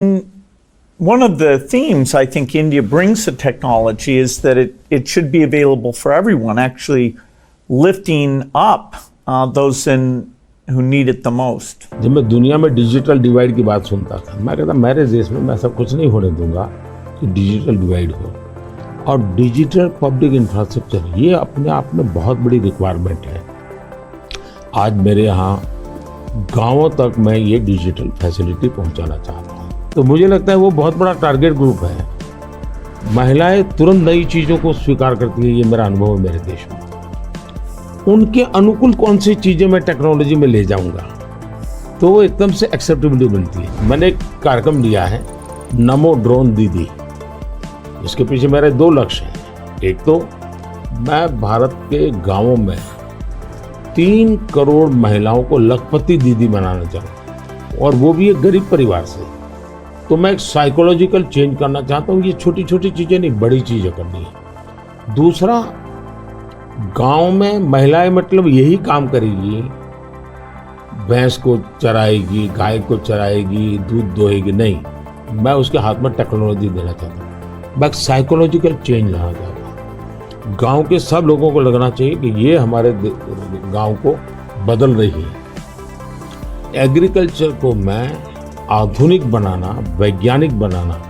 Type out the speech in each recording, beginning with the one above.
One of the themes I think India brings to technology is that it should be available for everyone, actually lifting up those who need it the most. जब मैं दुनिया में digital divide की बात सुनता था, मैं कहता मेरे देश में मैं ऐसा कुछ नहीं होने दूंगा कि डिजिटल डिवाइड हो। और डिजिटल पब्लिक इंफ्रास्ट्रक्चर ये अपने आप में बहुत बड़ी रिक्वायरमेंट है। आज मेरे यहाँ गांवों तक मैं ये डिजिटल फैसिलिटी पहुंचाना चाहता हूँ। तो मुझे लगता है वो बहुत बड़ा टारगेट ग्रुप है। महिलाएं तुरंत नई चीज़ों को स्वीकार करती है, ये मेरा अनुभव है मेरे देश में। उनके अनुकूल कौन सी चीज़ें मैं टेक्नोलॉजी में ले जाऊंगा तो वो एकदम से एक्सेप्टेबिलिटी बनती है। मैंने एक कार्यक्रम लिया है नमो ड्रोन दीदी, इसके पीछे मेरे दो लक्ष्य हैं। एक तो मैं भारत के गांवों में 3 करोड़ महिलाओं को लखपति दीदी बनाना चाहूँ, और वो भी एक गरीब परिवार से। तो मैं एक साइकोलॉजिकल चेंज करना चाहता हूँ। ये छोटी छोटी चीज़ें नहीं, बड़ी चीज़ें करनी है। दूसरा, गांव में महिलाएं मतलब यही काम करेगी, भैंस को चराएगी, गाय को चराएगी, दूध दोहेगी, नहीं। मैं उसके हाथ में टेक्नोलॉजी देना चाहता हूँ। मैं साइकोलॉजिकल चेंज लाना चाहता हूँ। गांव के सब लोगों को लगना चाहिए कि ये हमारे गांव को बदल रही है। एग्रीकल्चर को मैं आधुनिक बनाना, वैज्ञानिक बनाना,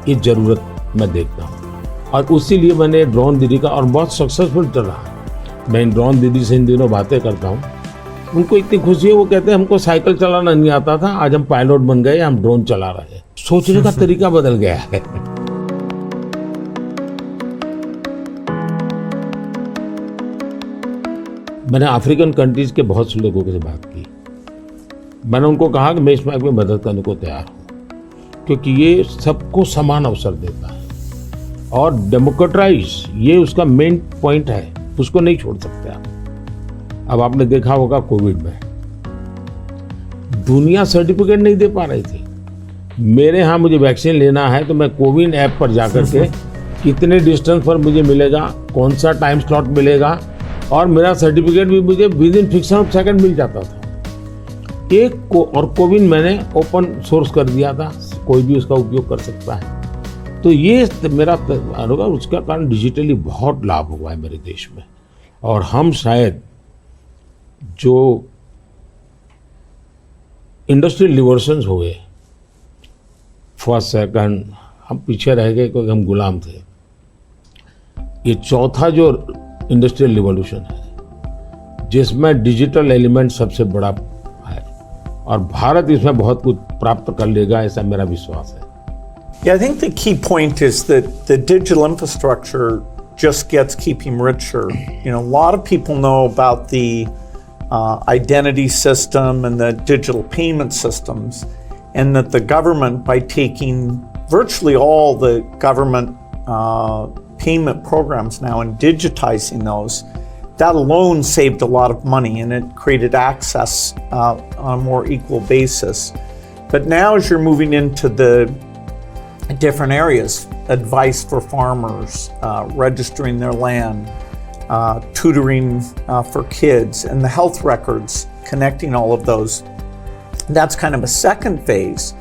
ये जरूरत मैं देखता हूँ। और उसी लिए मैंने ड्रोन दीदी का, और बहुत सक्सेसफुल चला है। मैं इन ड्रोन दीदी से इन दिनों बातें करता हूँ, उनको इतनी खुशी है। वो कहते हैं हमको साइकिल चलाना नहीं आता था, आज हम पायलट बन गए, हम ड्रोन चला रहे हैं। सोचने का तरीका बदल गया है। मैंने अफ्रीकन कंट्रीज के बहुत से लोगों से बात की। मैंने उनको कहा कि मैं इसमें आपकी मदद करने को तैयार हूँ, क्योंकि ये सबको समान अवसर देता है और डेमोक्रेटाइज, ये उसका मेन पॉइंट है, उसको नहीं छोड़ सकते आप। अब आपने देखा होगा कोविड में दुनिया सर्टिफिकेट नहीं दे पा रही थी। मेरे यहाँ मुझे वैक्सीन लेना है तो मैं कोविन ऐप पर जाकर के कितने डिस्टेंस पर मुझे मिलेगा, कौन सा टाइम स्लॉट मिलेगा, और मेरा सर्टिफिकेट भी मुझे within fraction of second मिल जाता था। और कोविन मैंने ओपन सोर्स कर दिया था, कोई भी उसका उपयोग कर सकता है। तो ये मेरा होगा, उसका कारण डिजिटली बहुत लाभ हुआ है मेरे देश में। और हम शायद जो इंडस्ट्रियल रिवॉल्यूशंस हुए, फर्स्ट सेकंड, हम पीछे रह गए क्योंकि हम गुलाम थे। ये चौथा जो इंडस्ट्रियल रिवॉल्यूशन है, जिसमें डिजिटल एलिमेंट सबसे बड़ा है, और भारत इसमें बहुत कुछ प्राप्त कर लेगा, ऐसा मेरा विश्वास है। Yeah, I think the key point is that the digital infrastructure just gets keeping richer. You know, a lot of people know about the identity system and the digital payment systems, and that the government, by taking virtually all the government payment programs now and digitizing those, that alone saved a lot of money, and it created access on a more equal basis. But now as you're moving into the different areas, advice for farmers, registering their land, tutoring for kids, and the health records, connecting all of those. That's kind of a second phase.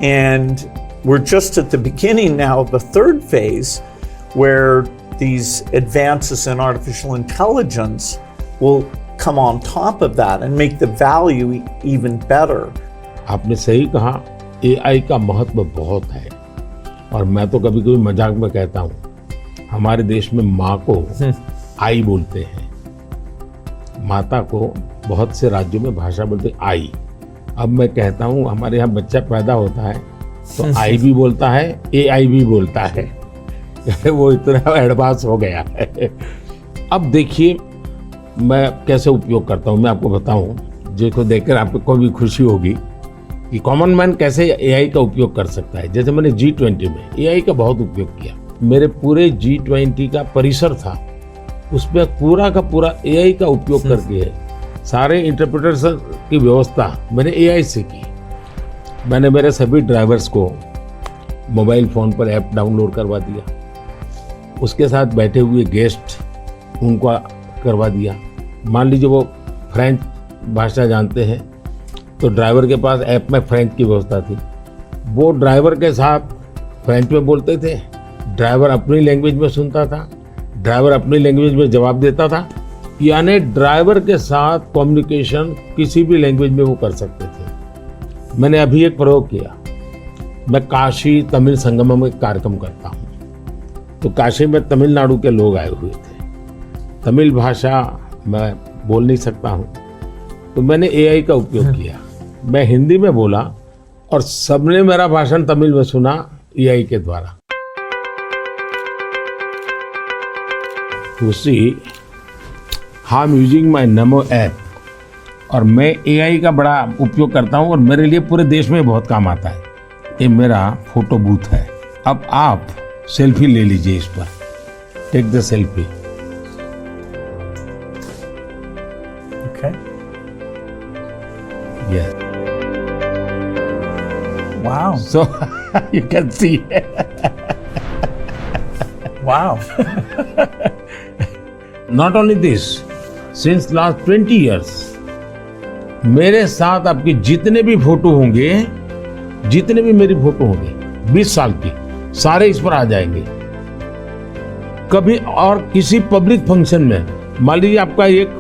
And we're just at the beginning now of the third phase, where these advances in artificial intelligence will come on top of that and make the value even better. आपने सही कहा, AI का महत्व बहुत है। और मैं तो कभी कभी मजाक में कहता हूँ, हमारे देश में माँ को आई बोलते हैं, माता को बहुत से राज्यों में भाषा बोलते हैं आई। अब मैं कहता हूँ हमारे यहाँ बच्चा पैदा होता है तो आई भी बोलता है, AI भी बोलता है। वो इतना एडवांस हो गया है। अब देखिए मैं कैसे उपयोग करता हूँ, मैं आपको बताऊँ, जिसको देखकर आपको भी खुशी होगी कि कॉमन मैन कैसे AI का उपयोग कर सकता है। जैसे मैंने G20 में AI का बहुत उपयोग किया। मेरे पूरे G20 का परिसर था, उसमें पूरा का पूरा AI का उपयोग करके सारे इंटरप्रिटेशन की व्यवस्था मैंने AI से की। मैंने मेरे सभी ड्राइवर्स को मोबाइल फ़ोन पर ऐप डाउनलोड करवा दिया, उसके साथ बैठे हुए गेस्ट उनको करवा दिया। मान लीजिए वो फ्रेंच भाषा जानते हैं तो ड्राइवर के पास ऐप में फ्रेंच की व्यवस्था थी। वो ड्राइवर के साथ फ्रेंच में बोलते थे, ड्राइवर अपनी लैंग्वेज में सुनता था, ड्राइवर अपनी लैंग्वेज में जवाब देता था। यानी ड्राइवर के साथ कम्युनिकेशन किसी भी लैंग्वेज में वो कर सकते थे। मैंने अभी एक प्रयोग किया, मैं काशी तमिल संगमम में कार्यक्रम करता हूँ, तो काशी में तमिलनाडु के लोग आए हुए थे, तमिल भाषा मैं बोल नहीं सकता हूँ, तो मैंने एआई का उपयोग किया। मैं हिंदी में बोला और सबने मेरा भाषण तमिल में सुना एआई के द्वारा। उसी I am using my NaMo app, और मैं एआई का बड़ा उपयोग करता हूँ और मेरे लिए पूरे देश में बहुत काम आता है। ये मेरा फोटो बूथ है। अब आप सेल्फी ले लीजिए इस पर, take the selfie. Okay. Yes. Wow. So you can see. Wow. Not only this, since last 20 years, मेरे साथ आपके जितने भी फोटो होंगे, जितने भी मेरी फोटो होंगे 20 साल की, सारे इस पर आ जाएंगे। कभी और किसी पब्लिक फंक्शन में मान लीजिए आपका एक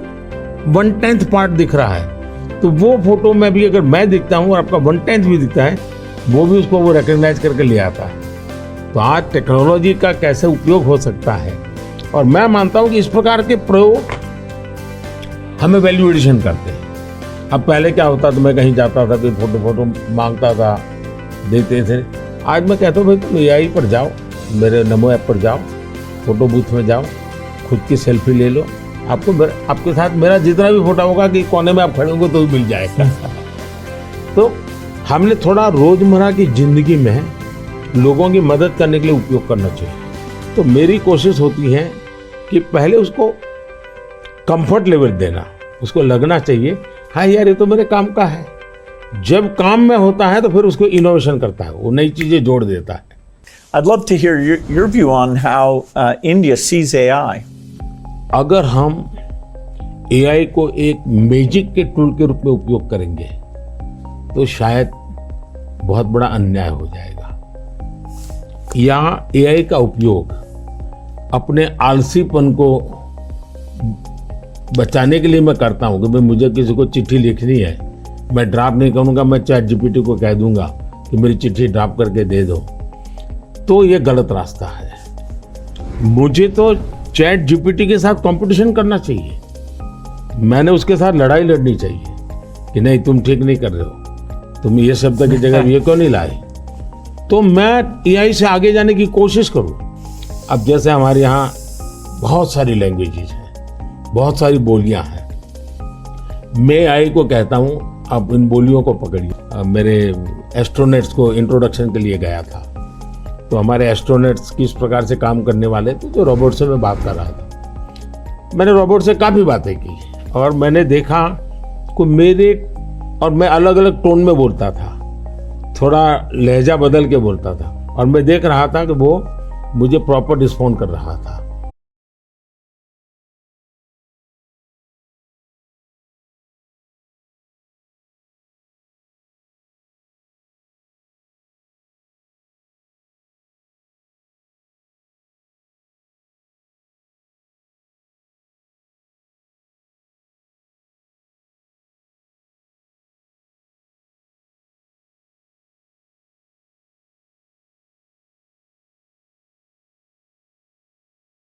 1/10 पार्ट दिख रहा है, तो वो फोटो में भी अगर मैं दिखता हूँ और आपका 1/10 भी दिखता है, वो भी उसको वो रिकॉग्नाइज करके ले आता है। तो आज टेक्नोलॉजी का कैसे उपयोग हो सकता है, और मैं मानता हूँ कि इस प्रकार के प्रयोग हमें वैल्यू एडिशन करते हैं। अब पहले क्या होता था, मैं कहीं जाता था, कोई फोटो मांगता था, देते थे। आज मैं कहता हूँ भाई तुम एआई पर जाओ, मेरे नमो ऐप पर जाओ, फोटो बूथ में जाओ, खुद की सेल्फी ले लो, आपको आपके साथ मेरा जितना भी फोटो होगा कि कोने में आप खड़े होंगे तो मिल जाएगा। तो हमने थोड़ा रोजमर्रा की जिंदगी में लोगों की मदद करने के लिए उपयोग करना चाहिए। तो मेरी कोशिश होती है कि पहले उसको कंफर्ट लेवल देना, उसको लगना चाहिए हाँ यार ये तो मेरे काम का है। जब काम में होता है तो फिर उसको इनोवेशन करता है, वो नई चीजें जोड़ देता है। I'd love to hear your view on how India sees AI. अगर हम एआई को एक मैजिक के टूल के रूप में उपयोग करेंगे तो शायद बहुत बड़ा अन्याय हो जाएगा। या एआई का उपयोग अपने आलसीपन को बचाने के लिए मैं करता हूं कि भाई मुझे किसी को चिट्ठी लिखनी है, मैं ड्राफ्ट नहीं करूंगा, मैं चैट जीपीटी को कह दूंगा कि मेरी चिट्ठी ड्राफ्ट करके दे दो, तो ये गलत रास्ता है। मुझे तो चैट जीपीटी के साथ कंपटीशन करना चाहिए, मैंने उसके साथ लड़ाई लड़नी चाहिए कि नहीं तुम ठीक नहीं कर रहे हो, तुम ये शब्द की जगह ये क्यों नहीं लाए, तो मैं एआई से आगे जाने की कोशिश करूं। अब जैसे हमारे यहाँ बहुत सारी लैंग्वेजेज हैं, बहुत सारी बोलियां हैं, मैं एआई को कहता हूं आप इन बोलियों को पकड़िए। मेरे एस्ट्रोनॉट्स को इंट्रोडक्शन के लिए गया था, तो हमारे एस्ट्रोनॉट्स किस प्रकार से काम करने वाले थे, तो रोबोट से मैं बात कर रहा था। मैंने रोबोट से काफ़ी बातें की और मैंने देखा कि मैं अलग अलग टोन में बोलता था, थोड़ा लहजा बदल के बोलता था, और मैं देख रहा था कि वो मुझे प्रॉपर रिस्पॉन्ड कर रहा था।